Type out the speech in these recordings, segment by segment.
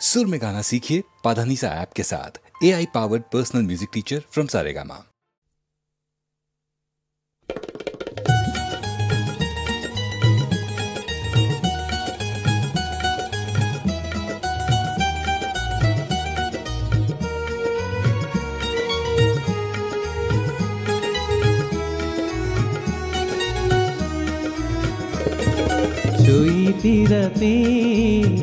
सुर में गाना सीखिए पाधानीसा ऐप के साथ। AI powered personal music teacher from Saregama. চৈতি রাতে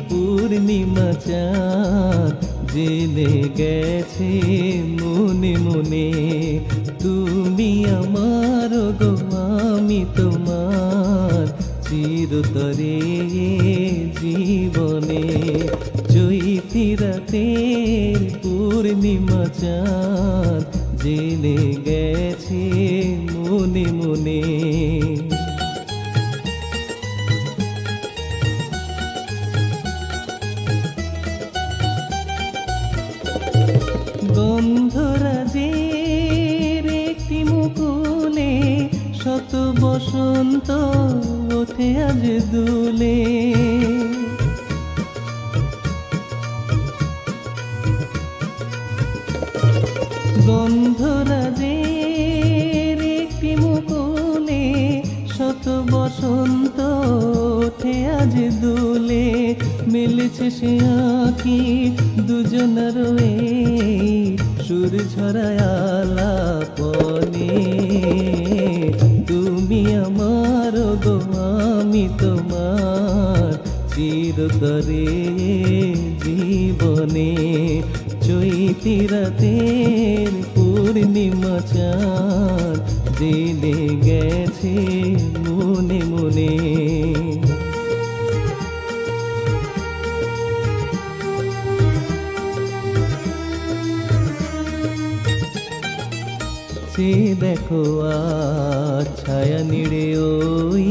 পূর্ণিমা চাঁদ জেনে গেছে মনে মনে, তুমি আমার গো আমি তোমার চিরতরে জীবনে। চৈতি রাতে পূর্ণিমা চাঁদ জেনে গেছে মনে মনে। গন্ধরাজের একটি মুকুলে শত বসন্ত ওঠে আজ দুলে। গন্ধরাজের একটি মুকুলে শত বসন্ত ওঠে আজ দুলে। মিলেছে সে আঁখি দুজনার সুর ঝরায় আলাপনে। তুমি আমার গো আমি তোমার চিরতরে জীবনে। চৈতি রাতের পূর্ণিমা চাঁদ জেনে গেছে মনে মনে। সে দেখো আজ ছায়া নিড়ে ওই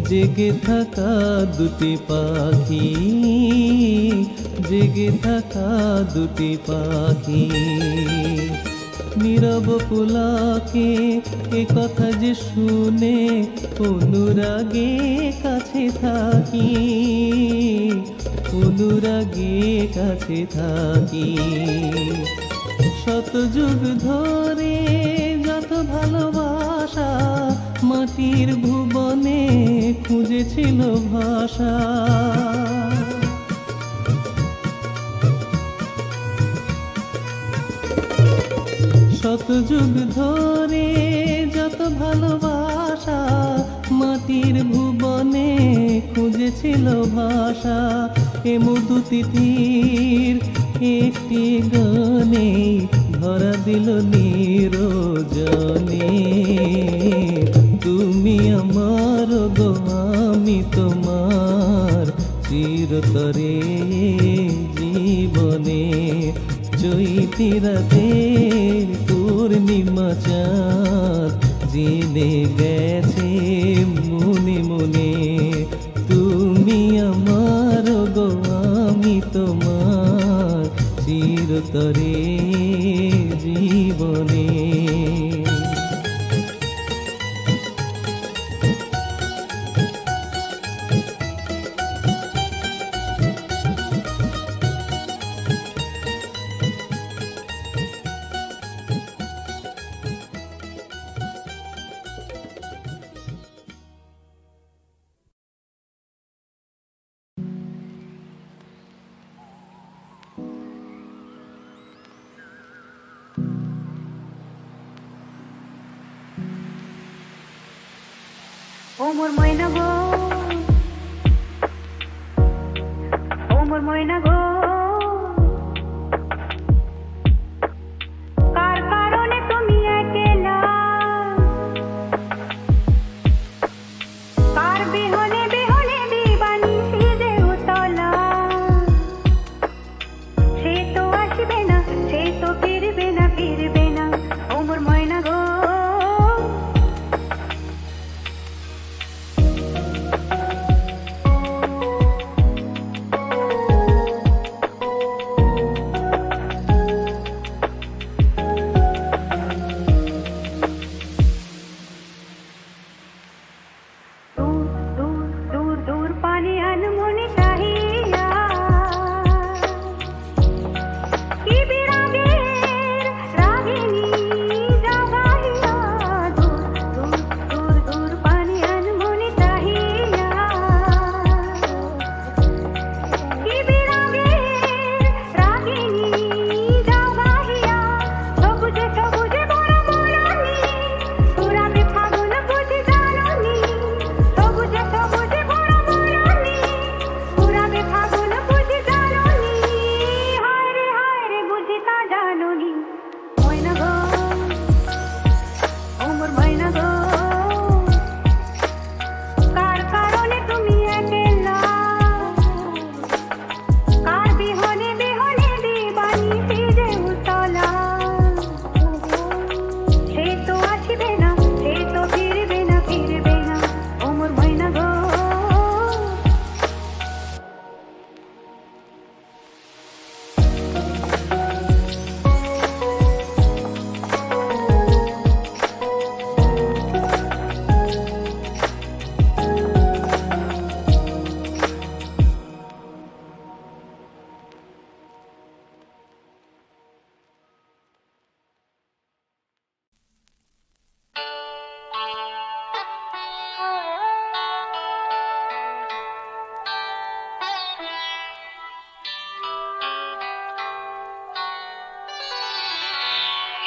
জেগে থাকা দুটি পাখি, জেগে থাকা দুটি পাখি। নীরব পুলাকে এ কথা যে শুনে অনুরাগে কাছে থাকি, অনুরাগে কাছে থাকি। শত যুগ ধরে যত ভালোবাসা মাটির ভুবনে খুঁজেছিল ভাষা। শত যুগ ধরে যত ভালোবাসা মাটির ভুবনে খুঁজেছিল ভাষা। এ মধু তিথির একটি গানে ধরা দিল নিরজনে। তুমি আমার গো আমি তোমার চিরতরে জীবনে। চৈতি রাতের পূর্ণিমা চাঁদ জেনে গেছে মনে মনে। তুমি আমার গো আমি তোমার চিরতরে জীবনে। ও মোর ময়না গো, ও মোর ময়না গো, কার কারণে তুমি একলা, কার বিহনে বিহনে দিবানিশি যে উতলা। সে তো আসবে না, সে তো ফিরবে না, ফিরবে না। ও মোর ময়না গো,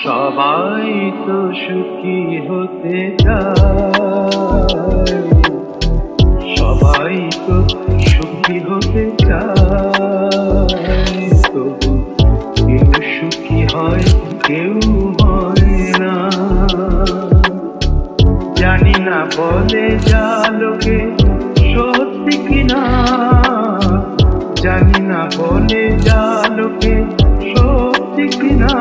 সবাই তো সুখী হতে চায়, সবাই তো সুখী হতে চায়, তবু কেউ সুখী হয় কেউ হয় না। জানি না বলে যা লোকে সত্যি কিনা, জানি না বলে যা লোকে সত্যি কিনা,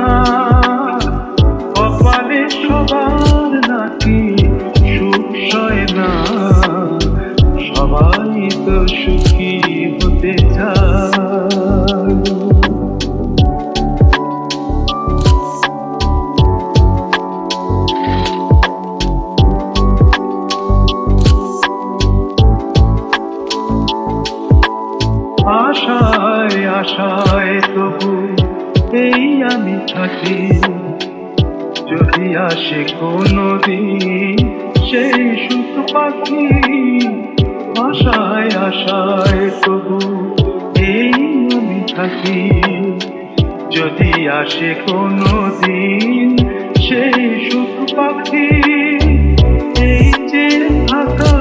কপালে সবার নাকি সুখ সয় না, সবাই তো সুখী হতে চায়। আশায় আশায় তবু এই আমি থাকি, যদি আসে কোনো দিন সেই সুখ পাখি। আশায় আশায় তবু এই আমি থাকি, যদি আসে কোনো দিন সেই সুখ পাখি। এই যে থাকা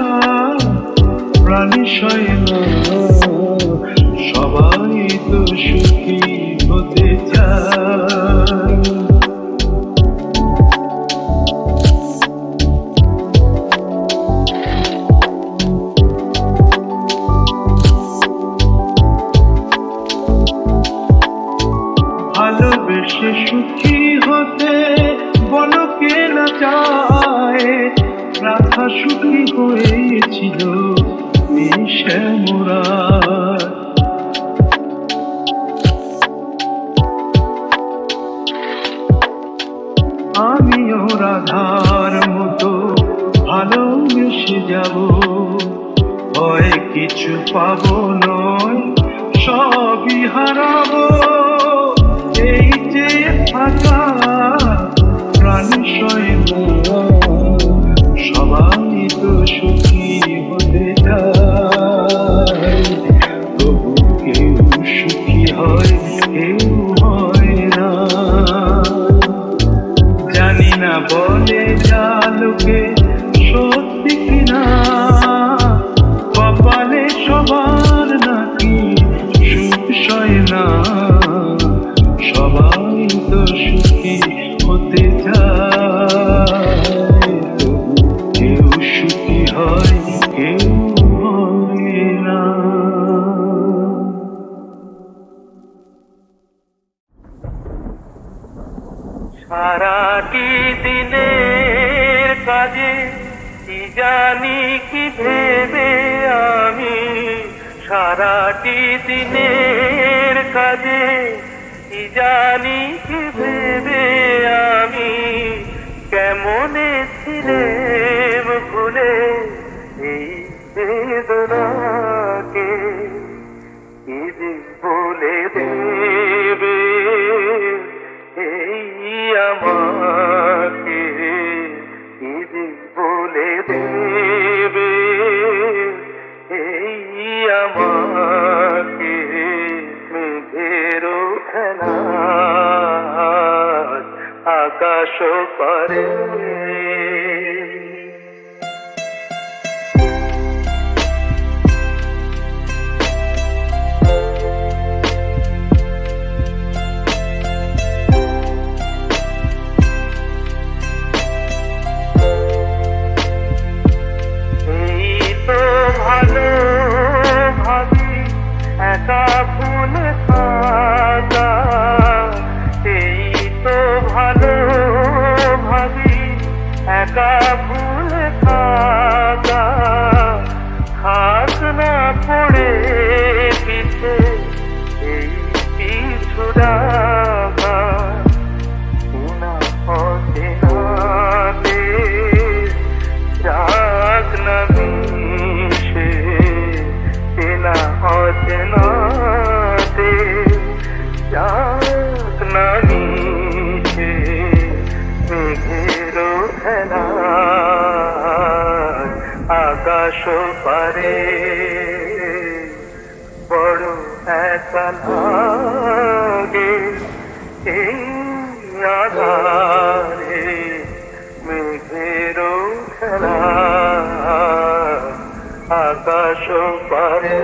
প্রাণী সয় না, সবাই তো সুখী হতে চায়। ভালোবেসে সুখী হতে বলো কে না চায়, রাধা সুখী হয়েছিল শ্যামরা। আমিও রাধার মতো ভালোবেসে যাব, হয় কিছু পাবো নয় সবই হারাবো। এই যে ফাঁকা প্রাণী সয় না, সবাই তো সুখী হতে চায়, তবু কেউ সুখী হয় কেউ হয় না। জানি না বলে যা লোকে সত্যি কিনা, কপালে সবার নাকি সুখ সয় না, সবাই তো সুখী হতে চায়, তবু কেউ সুখী হয় কেউ হয় না। সারাটি দিনের কাজে কি জানি কি ভেবে আমি, সারাটি দিনের কাজে কি জানি কি ভেবে আমি, কেমনে ছিলেম ভুলে এই বেদনাকে, কি যে বলে দেবে এই আমাকে, কি যে বলে দেবে এই আমাকে। মেঘেরও খেলা আকাশ পারে, একা ফুল সাজা, এই তো ভালো ভাবি একা ফুল সাজা, হাত না পড়ে পিছে এই পিছু ডাকা, না হতে নাতে যাক না মিশে, না হতে নাতে যাক না মিশে। মেঘেরও খেলা আকাশ পারে, বড় একা লাগে এই আধারে মেঘেরও খেলা আকাশ পারে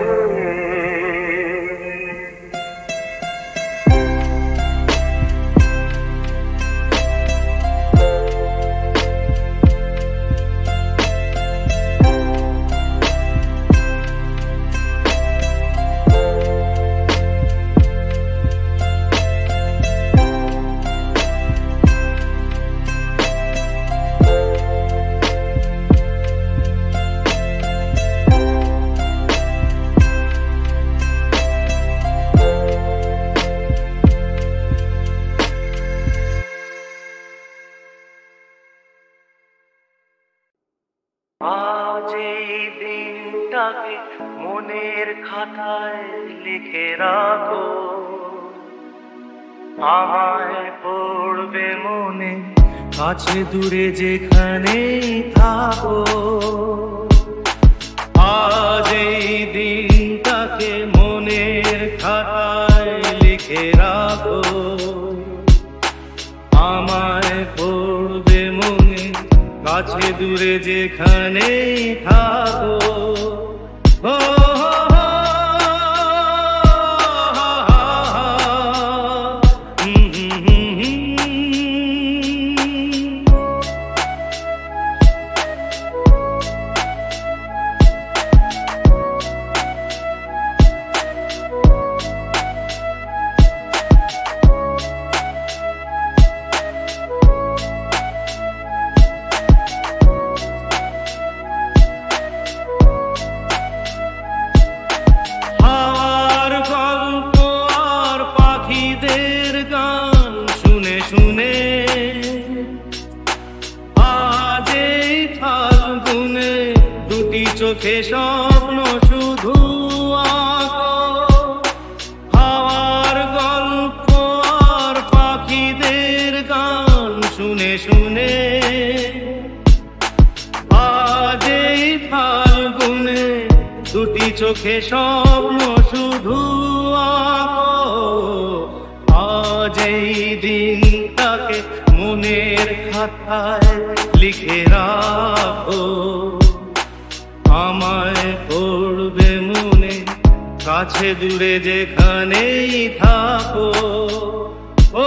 আজ এই দিনটাকে মনের খাতায় লিখে রাখো, আমায় পড়বে মনে কাছে দূরে যেখানেই থাকো। আজ এই দিনটাকে মনের খাতায় লিখে রাখো, আমায় পড়বে মনে কাছে দূরে যেখানেই থাকো। ও চোখে স্বপ্ন শুধু আঁকো, হাওয়ার গল্প আর পাখিদের গান শুনে শুনে। আজ এই ফাল্গুনে দুটি চোখে স্বপ্ন শুধু আঁকো, আজ এই দিনটাকে মনের খাতায় লিখে রাখো, আমায় পড়বে মনে কাছে দূরে যেখানেই থাকো। ও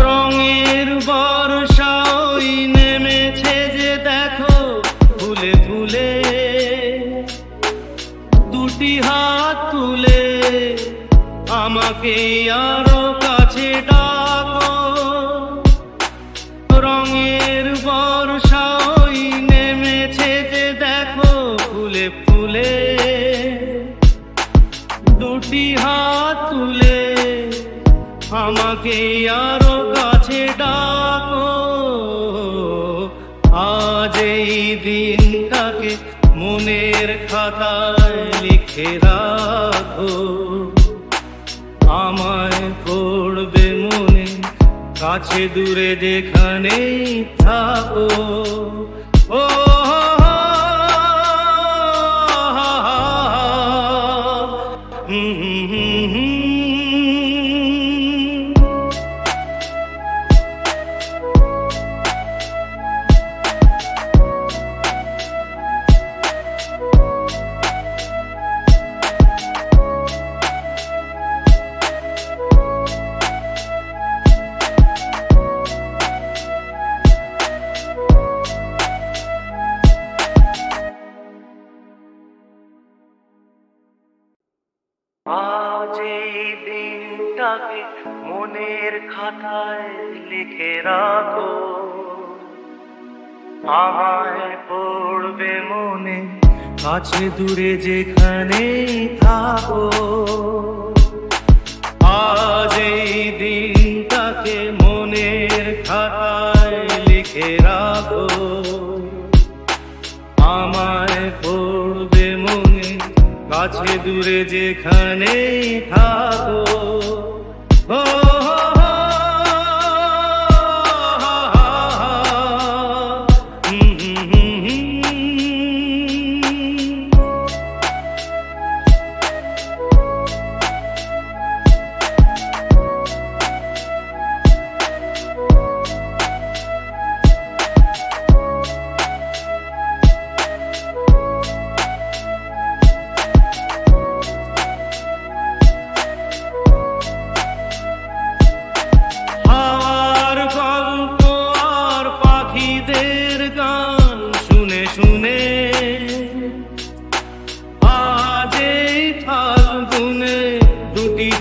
রঙের বর্ষা ওই নেমেছে যে দেখো ফুলে ফুলে, দুটি হাত তুলে আমাকে আরো কাছে ডাকো। রঙের বর্ষা ওই নেমেছে যে দেখো ফুলে ফুলে, দুটি হাত তুলে আমাকে আরো কাছে ডাকো। আজ এই দিনটাকে মনের খাতায় লিখে রাখো, আমায় পড়বে মনে কাছে দূরে যেখানেই থাকো। ও আজ এই দিনটাকে মনের খাতায় লিখে রাখো, আমায় পড়বে মনে কাছে দূরে যেখানেই থাকো। আজ এই দিনটাকে দূরে যেখানেই থাকো। ও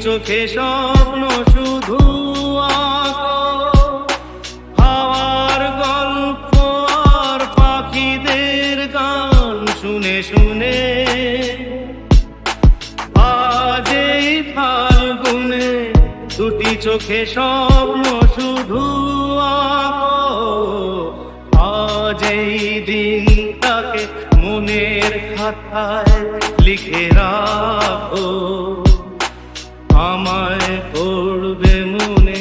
চোখে স্বপ্ন শুধু আঁকো, হাওয়ার গল্প আর পাখিদের গান শুনে শুনে। আজ এই ফাল্গুনে দুটি চোখে স্বপ্ন শুধু আঁকো, আজ এই দিনটাকে মনের খাতায় লিখে রাখো। আমায় পড়বে মনে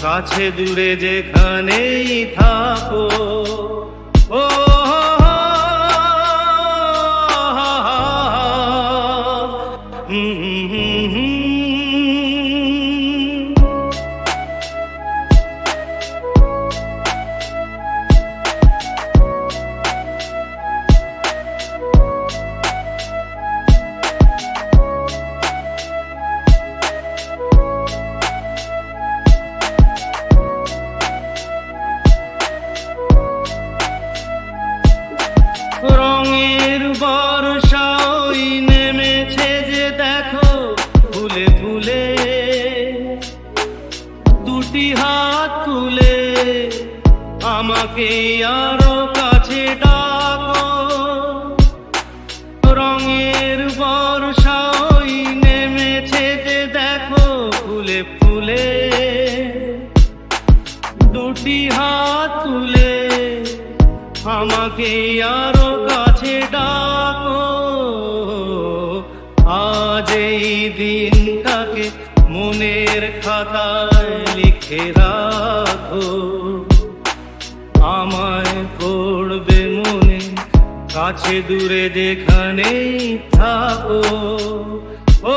কাছে দূরে যেখানেই থাকো। ও রঙের বর্ষা ওই নেমেছে যে দেখো ফুলে ফুলে, দুটি হাত তুলে আমাকে আরো কাছে ডাকো। রঙের বর্ষা ওই নেমেছে যে দেখো ফুলে ফুলে, দুটি হাত তুলে আমাকে আরো কাছে ডাকো। আজ এই দিনটাকে মনের খাতায় লিখে রাখো। আমায় পড়বে মনে কাছে দূরে যেখানেই থাকো। ও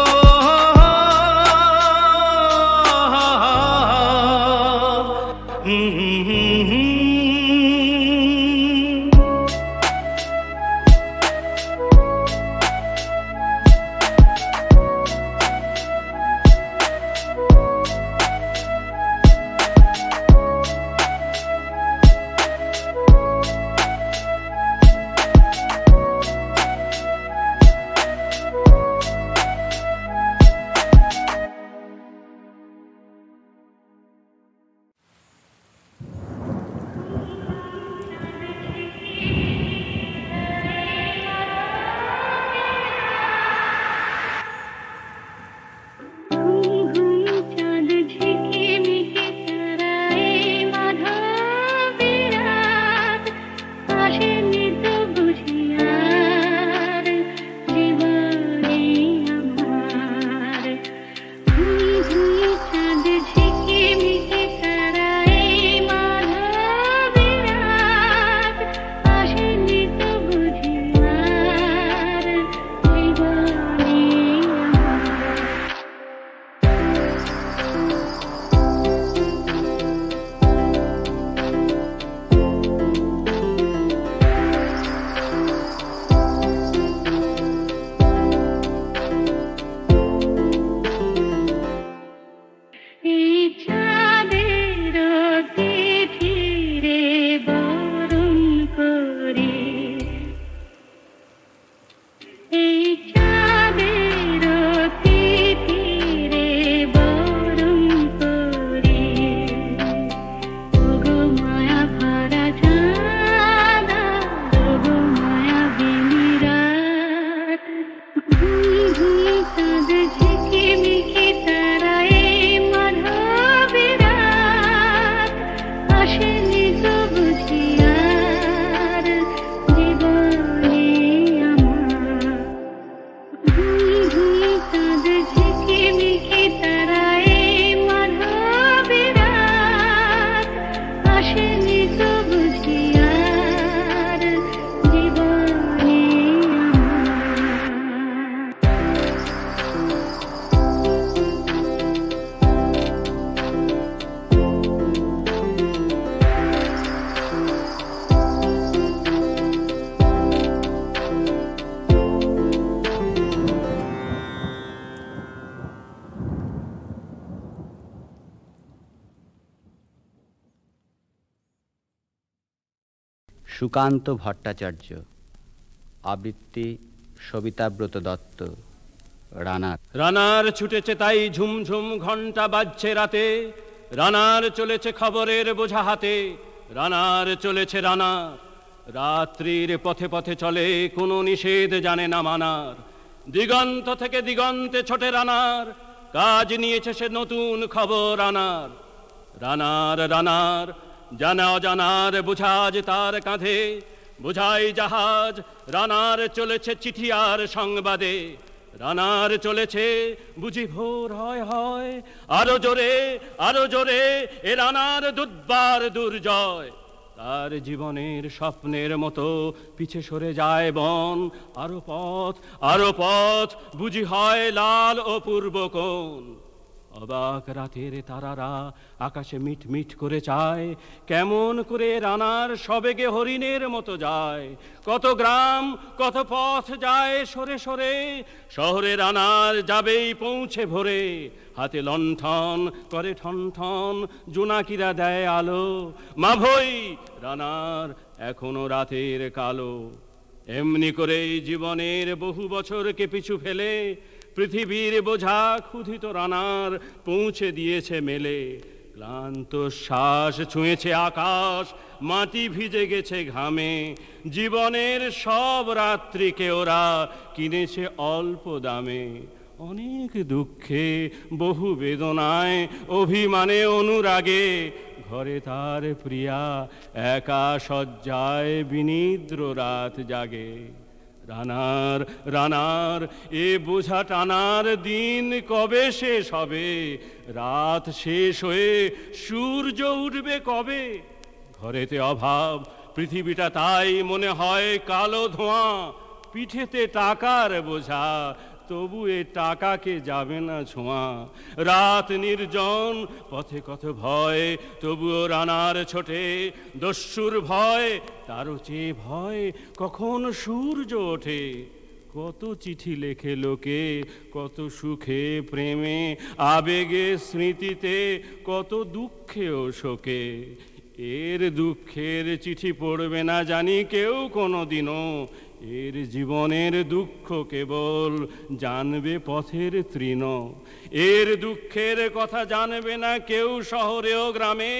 সুকান্ত ভট্টাচার্য, আবৃত্তি সবিতাব্রত দত্ত। রানার। রানার ছুটেছে তাই ঝুমঝুম ঘন্টা বাজছে রাতে, রানার চলেছে খবরের বোঝা হাতে, রানার চলেছে রানার। রাত্রির পথে পথে চলে কোনো নিষেধ জানে না মানার, দিগন্ত থেকে দিগন্তে ছোটে রানার, কাজ নিয়েছে সে নতুন খবর আনার। রানার রানার জানা অজানার বোঝা আজ তার কাঁধে, বোঝাই জাহাজ। রানার চলেছে চিঠি আর সংবাদে, রানার চলেছে বুঝি ভোর হয় হয়, আরো জোরে আরো জোরে এ রানার দুর্বার দুর্জয়। তার জীবনের স্বপ্নের মতো পিছে সরে যায় বন, আরো পথ বুঝি হয় লাল অপূর্ব কোণ। অবাক রাতের তারারা আকাশে মিট মিট করে চায়, কেমন করে রানার সবেগে হরিণের মতো যায়। কত গ্রাম কত পথ যায় সরে সরে, শহরে রানার যাবেই পৌঁছে ভোরে। হাতে লণ্ঠন করে ঠন ঠন, জোনাকিরা দেয় আলো, মা ভই রানার এখনো রাতের কালো। এমনি করেই জীবনের বহু বছরকে পিছু ফেলে পৃথিবীর বোঝা ক্ষুধিত রানার পৌঁছে দিয়েছে মেলে। ক্লান্ত শ্বাস ছুঁয়েছে আকাশ, মাটি ভিজে গেছে ঘামে, জীবনের সব রাত্রিকে ওরা কিনেছে অল্প দামে। অনেক দুঃখে বহু বেদনায় অভিমানে অনুরাগে, ঘরে তার প্রিয়া একা শয্যায় বিনিদ্র রাত জাগে। রানার রানার এ বোঝা টানার দিন কবে শেষ হবে, রাত শেষ হয়ে সূর্য উঠবে কবে। ঘরেতে অভাব পৃথিবীটা তাই মনে হয় কালো ধোঁয়া, পিঠেতে টাকার বোঝা তবু এ টাকাকে যাবে না ছোঁয়া। রাত নির্জন পথে কত ভয়, তবুও রানার ছোটে দস্যুর ভয়, তারও চেয়ে ভয় কখন সূর্য ওঠে। কত চিঠি লেখে লোকে, কত সুখে প্রেমে আবেগে স্মৃতিতে, কত দুঃখে ও শোকে। এর দুঃখের চিঠি পড়বে না জানি কেউ কোনো দিনও, এর জীবনের দুঃখ কেবল জানবে পথের তৃণ। এর দুঃখের কথা জানবে না কেউ শহরে ও গ্রামে,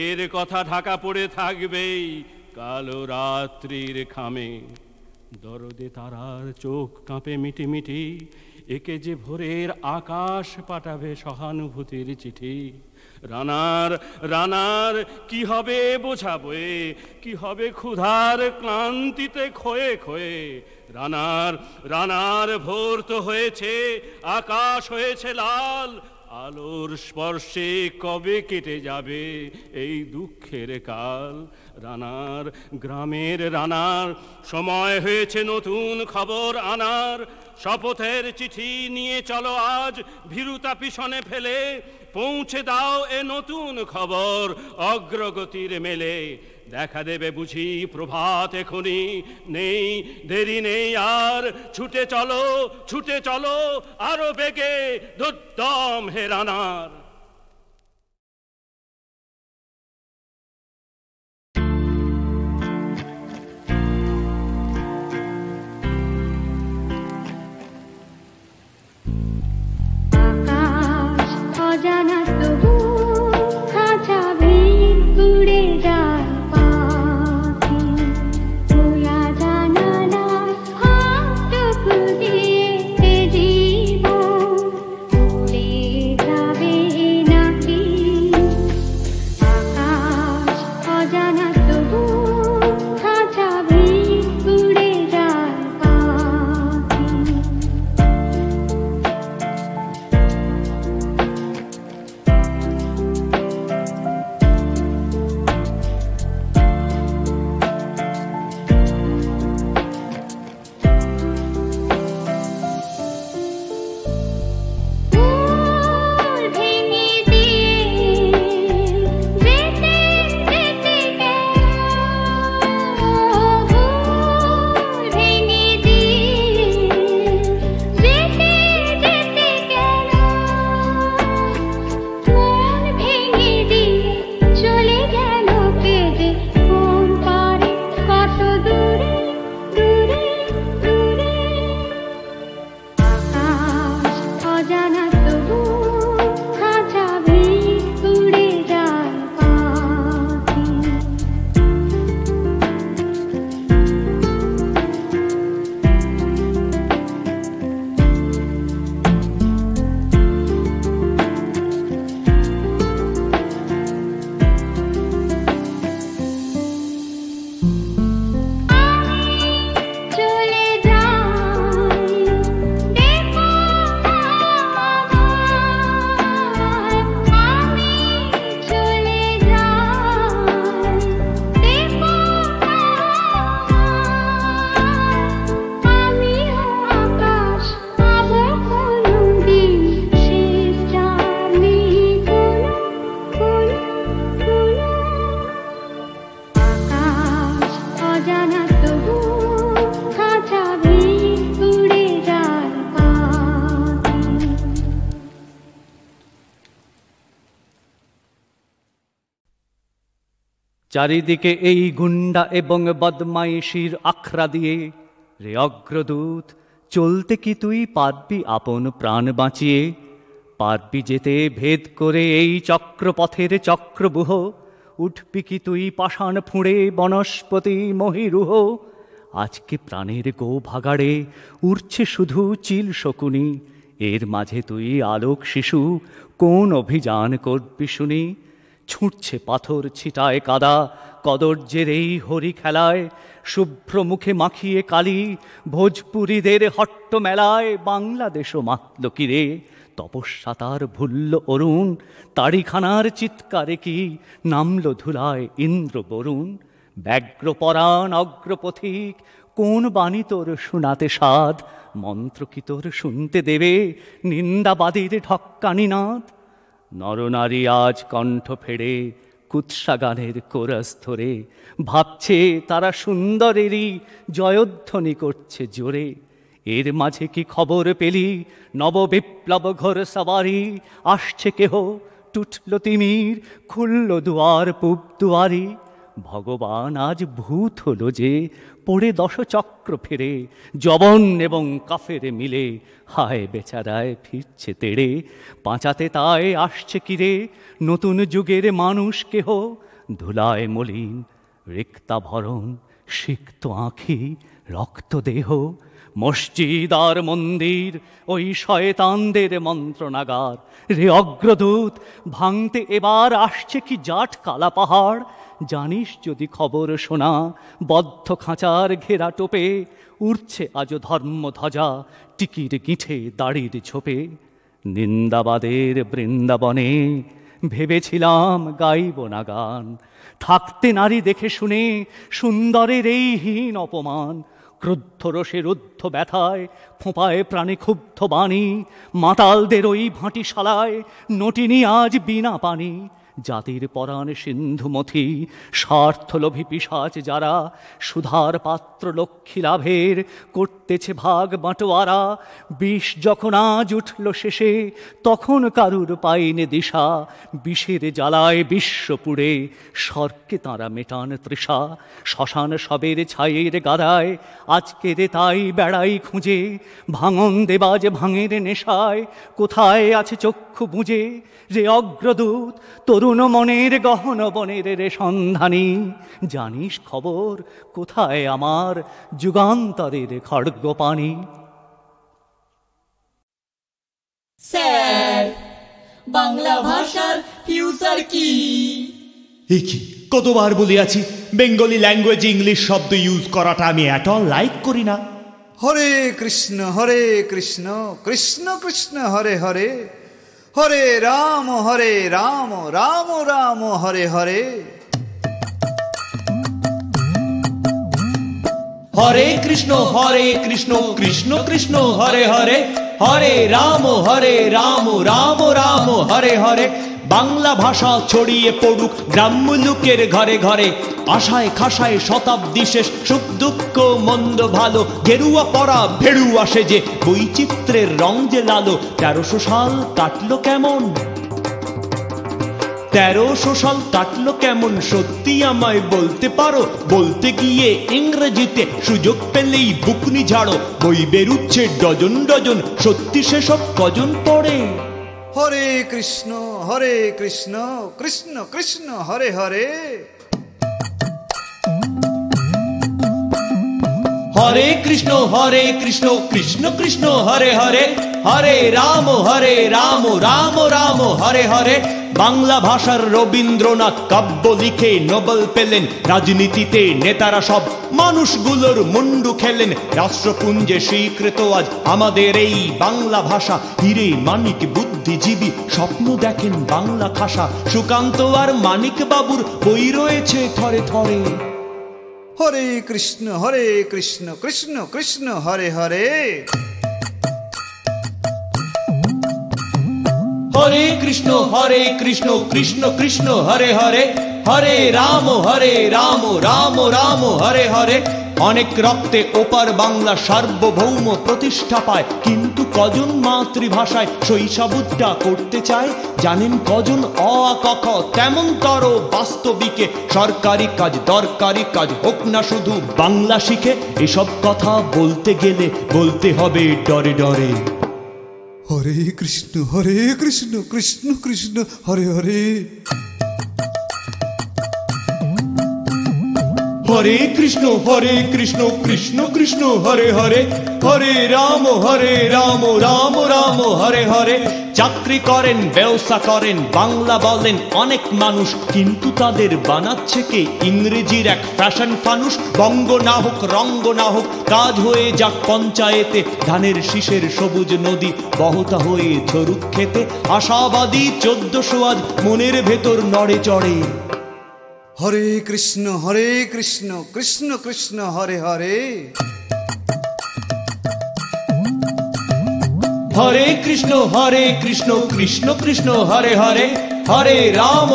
এর কথা ঢাকা পড়ে থাকবেই কালো রাত্রির খামে। দরদে তারার চোখ কাঁপে মিটি মিটি, একে যে ভোরের আকাশ পাঠাবে সহানুভূতির চিঠি। রানার রানার কি হবে বোঝাবে, কি হবে ক্ষুধার ক্লান্তিতে ক্ষয়ে ক্ষয়ে। রানার রানার ভোর তো হয়েছে, আকাশ হয়েছে লাল, আলোর স্পর্শে কবে কেটে যাবে এই দুঃখের কাল। রানার গ্রামের রানার সময় হয়েছে নতুন খবর আনার, শপথের চিঠি নিয়ে চলো আজ ভীরুতা পিছনে ফেলে, পৌঁছে দাও এ নতুন খবর অগ্রগতির মেলে। দেখা দেবে বুঝি প্রভাত এখনই, নেই দেরি নেই আর, ছুটে চলো আরো বেগে দুর্দম হে রানার। আকাশ অজানা তবু খাঁচা ভেঙে উড়ে যায় পাখি, খোলা জানালার ফাটক দিয়ে জীবন উড়ে যাবে নাকি। আকাশ অজানা তবু খাঁচা ভেঙে উড়ে যায় পাখি। চারিদিকে এই গুন্ডা এবং বদমাইশির আখড়া দিয়ে, রে অগ্রদূত চলতে কি তুই পারবি আপন প্রাণ বাঁচিয়ে? পারবি যেতে ভেদ করে এই চক্রপথের চক্রবুহ? উঠবি কি তুই পাষাণ ফুঁড়ে বনস্পতি মহিরুহ? আজকে প্রাণের গো ভাগাড়ে উড়ছে শুধু চিল শকুনি, এর মাঝে তুই আলোক শিশু কোন অভিযান করবি শুনি? ছুটছে পাথর ছিটায় কাদা কদর্যের এই হরি খেলায়, শুভ্র মুখে মাখিয়ে কালি ভোজপুরীদের হট্ট মেলায়। বাংলাদেশও মাতল কিরে, তপস্যা তার ভুলল অরুণ, তাড়িখানার চিৎকারে কি নামল ধুলায় ইন্দ্র বরুণ। ব্যগ্রপরাণ অগ্রপথিক কোন বাণী তোর শোনাতে সাধ, মন্ত্র কি তোর শুনতে দেবে নিন্দাবাদীর ঢক্কানি নাদ? নরনারী আজ কণ্ঠ ফেড়ে কুৎসা গানের কোরাস ধরে, ভাবছে তারা সুন্দরেরই জয়ধ্বনি করছে জোরে। এর মাঝে কি খবর পেলি নববিপ্লব ঘোর সওয়ারি, আসছে কেহ টুটল তিমির খুলল দুয়ার পূব দুয়ারি। ভগবান আজ ভূত হলো যে পড়ে দশচক্র ফেরে, জবন এবং কাফের মিলে হায় বেচারায় ফিরছে তেড়ে। বাঁচাতে তাই আসছে কিরে নতুন যুগের মানুষ কেহ, ধুলায় মলিন রিক্তা ভরণ সিক্ত আঁখি রক্ত দেহ। মসজিদ আর মন্দির ওই শয়তানদের মন্ত্রণাগার, রে অগ্রদূত ভাঙতে এবার আসছে কি জাট কালা পাহাড়। জানিস যদি খবর শোনা বদ্ধ খাঁচার ঘেরা টোপে, উড়ছে আজ ধর্ম ধ্বজা টিকির গিঁঠে দাড়ির ছোপে। নিন্দাবাদের বৃন্দাবনে ভেবেছিলাম গাইব না গান, থাকতে নারী দেখে শুনে সুন্দরের এই হীন অপমান। ক্রুদ্ধ রোষে রুদ্ধ ব্যথায় ফোঁপায় প্রাণে ক্ষুব্ধ বাণী, মাতালদের ওই ভাঁটিশালায় নটিনি আজ বিনা পানি। জাতির পরাণ সিন্ধুমথি স্বার্থলোভী পিশাচ যারা, সুধার পাত্র লক্ষ্মী লাভের করতেছে ভাগ বাঁটোয়ারা। বিষ যখন আজ উঠল শেষে তখন কারুর পাইনে দিশা, বিষের জ্বালায় বিশ্ব পুড়ে স্বর্গে তাঁরা মেটান তৃষা। শ্মশান সবের ছায়ের গাদায় আজকে রে তাই বেড়াই খুঁজে, ভাঙন দেবাজ ভাঙের নেশায় কোথায় আছে চক্ষু বুঝে। রে অগ্রদূত তরুণ মনের গহন বনের রে সন্ধানী, জানিস খবর কোথায় আমার যুগান্তরের খড়গপাণি? স্যার, বাংলা ভাষার ফিউচার কি? কি কতবার বলিয়াছি বেঙ্গলি ল্যাঙ্গুয়েজ ইংলিশ শব্দ ইউজ করাটা আমি এত লাইক করি না। হরে কৃষ্ণ কৃষ্ণ কৃষ্ণ হরে হরে, হরে রাম রাম রাম হরে হরে। হরে কৃষ্ণ কৃষ্ণ কৃষ্ণ হরে হরে, হরে রাম রাম রাম হরে হরে। বাংলা ভাষা ছড়িয়ে পড়ুক গ্রাম্য লোকের ঘরে ঘরে, আশায় খাসায় শতাব্দী শেষ সুখ দুঃখ মন্দ ভালো। গেরুয়া পরা ভেড়ুয়া সেজে বৈচিত্র্যের রং যে লালো। 1300 সাল কাটলো কেমন, 1300 সাল কাটলো কেমন সত্যি আমায় বলতে পারো? বলতে গিয়ে ইংরেজিতে সুযোগ পেলেই বুকনি ঝাড়ো। বই বেরুচ্ছে ডজন ডজন, সত্যি সেসব কজন পড়ে? হরে কৃষ্ণ কৃষ্ণ কৃষ্ণ হরে হরে, হরে কৃষ্ণ কৃষ্ণ কৃষ্ণ হরে হরে, হরে রাম রাম রাম হরে হরে। বাংলা ভাষার রবীন্দ্রনাথ কাব্য লিখে নোবেল পেলেন, রাজনীতিতে নেতারা সব মানুষগুলোর মুন্ডু খেলেন। রাষ্ট্রপুঞ্জে স্বীকৃত আজ আমাদের এই বাংলা ভাষা, হিরে মানিক বুদ্ধিজীবী স্বপ্ন দেখেন বাংলা খাসা। সুকান্ত আর মানিক বাবুর বই রয়েছে থরে থরে। হরে কৃষ্ণ কৃষ্ণ কৃষ্ণ হরে হরে, হরে কৃষ্ণ কৃষ্ণ কৃষ্ণ হরে হরে, হরে রাম রাম রাম হরে হরে। অনেক রক্তে ওপার বাংলা সার্বভৌম প্রতিষ্ঠা পায়, কিন্তু কিন্তু কজন মাতৃভাষায় শৈশবটা করতে চায়? জানেন কজন অ আ ক খ তেমনতর বাস্তবিকে সরকারি কাজ দরকারি কাজ হোক না শুধু বাংলা শিখে? এসব কথা বলতে গেলে বলতে হবে ডরে ডরে। হরে কৃষ্ণ কৃষ্ণ কৃষ্ণ হরে হরে, হরে কৃষ্ণ কৃষ্ণ কৃষ্ণ হরে হরে, হরে রাম রাম রাম হরে হরে। চাকরি করেন ব্যবসা করেন বাংলা বলেন অনেক মানুষ, কিন্তু তাদের বানাচ্ছে কে ইংরেজির এক ফ্যাশন ফানুষ। বঙ্গ না হোক রঙ্গ না হোক কাজ হয়ে যাক পঞ্চায়েতে, ধানের শীষের সবুজ নদী বহতা হয়ে ঝরুক খেতে। আশাবাদী 1400 আজ মনের ভেতর নড়ে চড়ে। হরে কৃষ্ণ কৃষ্ণ কৃষ্ণ হরে হরে, হরে কৃষ্ণ কৃষ্ণ কৃষ্ণ হরে হরে, হরে রাম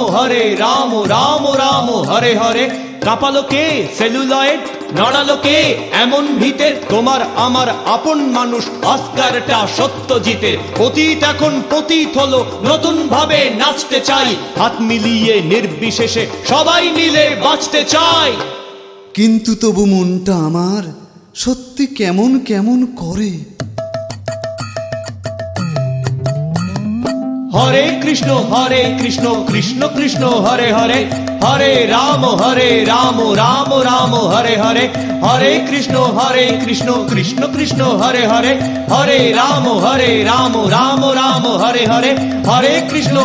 রাম রাম হরে হরে। কাঁপালো কে সেলুলয়েড, নড়ালো কে এমন ভিতের? তোমার আমার আপন মানুষ অস্কারটা সত্যজিতের। অতীত এখন পতীত হলো, নতুন ভাবে নাচতে চাই, হাত মিলিয়ে নির্বিশেষে সবাই মিলে বাঁচতে চাই। কিন্তু তবু মনটা আমার সত্যি কেমন কেমন করে। হরে কৃষ্ণ কৃষ্ণ কৃষ্ণ হরে হরে, হরে রাম রাম রাম হরে হরে। হরে কৃষ্ণ কৃষ্ণ কৃষ্ণ হরে হরে, হরে রাম রাম রাম হরে হরে। হরে কৃষ্ণ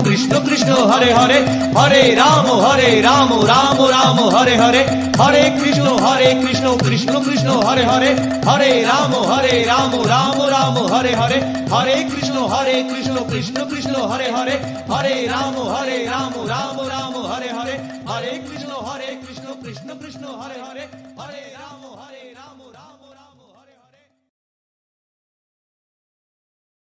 কৃষ্ণ কৃষ্ণ হরে হরে, হরে রাম রাম রাম হরে হরে। হরে কৃষ্ণ কৃষ্ণ কৃষ্ণ হরে হরে, হরে রাম রাম রাম হরে হরে। হরে কৃষ্ণ কৃষ্ণ কৃষ্ণ হরে হরে, হরে রাম রাম রাম হরে হরে। হরে কৃষ্ণ কৃষ্ণ কৃষ্ণ হরে হরে।